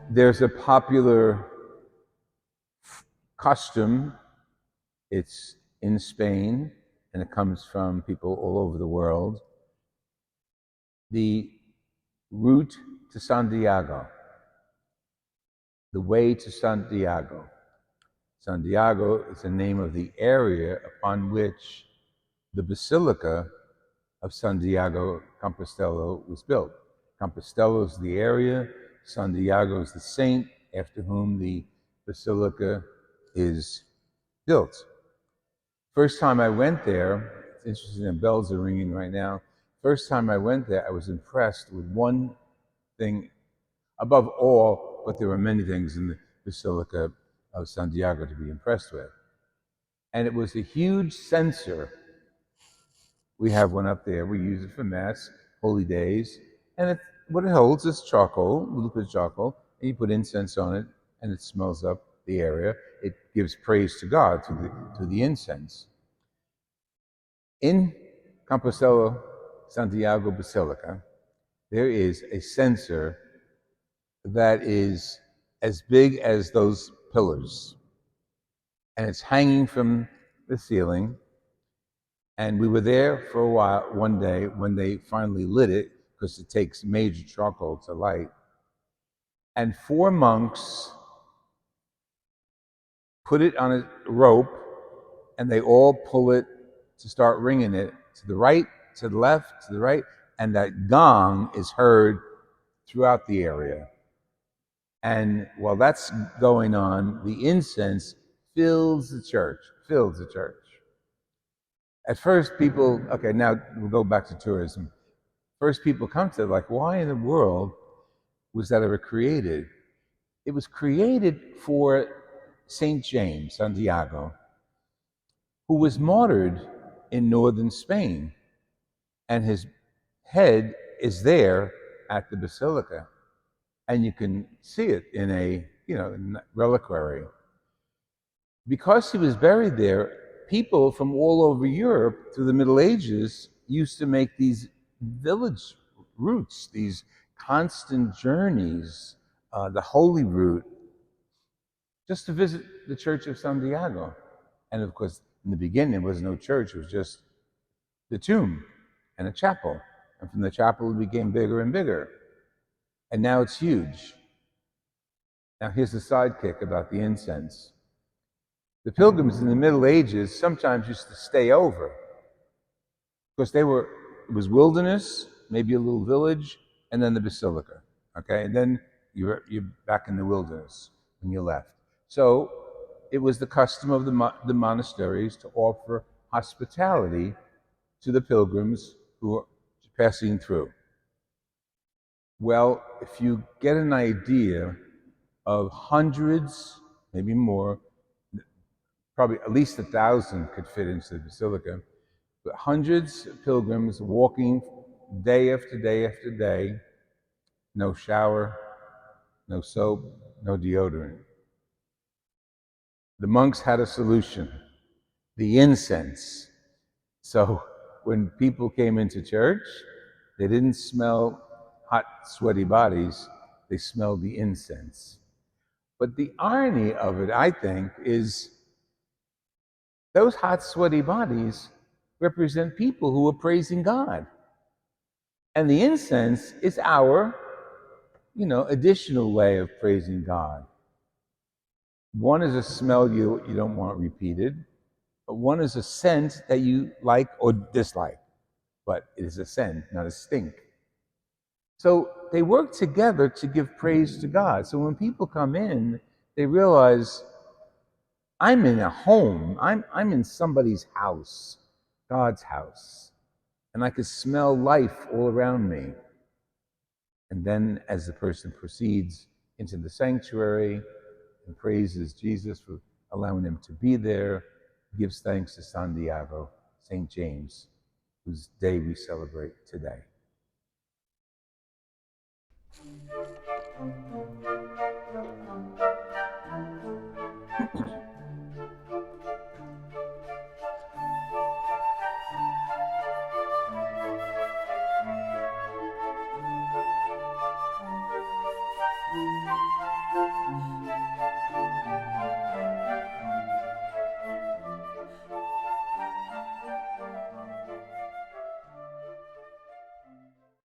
There's a popular custom. It's in Spain, and it comes from people all over the world. The route to Santiago, the way to Santiago. Santiago is the name of the area upon which the Basilica of Santiago Compostelo was built. Compostelo is the area, Santiago is the saint after whom the basilica is built. First time I went there, it's interesting, the bells are ringing right now. First time I went there, I was impressed with one thing above all, but there were many things in the Basilica of Santiago to be impressed with. And it was a huge censer. We have one up there. We use it for Mass, holy days. And what it holds is charcoal, a little bit of charcoal, and you put incense on it, and it smells up the area. It gives praise to God through the incense. In Compostelo Santiago Basilica, there is a censer that is as big as those pillars. And it's hanging from the ceiling. And we were there for a while, one day, when they finally lit it, because it takes major charcoal to light. And 4 monks put it on a rope, and they all pull it to start ringing it to the right, to the left, to the right, and that gong is heard throughout the area. And while that's going on, the incense fills the church. At first, people, okay, now we'll go back to tourism. First, people come to it like, why in the world was that ever created? It was created for St. James, Santiago, who was martyred in northern Spain. And his head is there at the basilica. And you can see it in a, reliquary. Because he was buried there, people from all over Europe through the Middle Ages used to make these village routes, these constant journeys, the Holy Route, just to visit the Church of Santiago. And of course, in the beginning, there was no church, it was just the tomb and a chapel. And from the chapel, it became bigger and bigger. And now it's huge. Now here's the sidekick about the incense. The pilgrims in the Middle Ages sometimes used to stay over because it was wilderness, maybe a little village, and then the basilica, okay? And then you're back in the wilderness when you left. So it was the custom of the monasteries to offer hospitality to the pilgrims who were passing through. Well, if you get an idea of hundreds, maybe more, probably at least 1,000 could fit into the basilica, but hundreds of pilgrims walking day after day after day, no shower, no soap, no deodorant. The monks had a solution, the incense. So when people came into church, they didn't smell hot, sweaty bodies, they smelled the incense. But the irony of it, I think, is those hot, sweaty bodies represent people who are praising God. And the incense is our, additional way of praising God. One is a smell you don't want repeated, but one is a scent that you like or dislike. But it is a scent, not a stink. So they work together to give praise to God. So when people come in, they realize, I'm in a home. I'm in somebody's house, God's house. And I could smell life all around me. And then as the person proceeds into the sanctuary and praises Jesus for allowing him to be there, gives thanks to Santiago, St. James, whose day we celebrate today.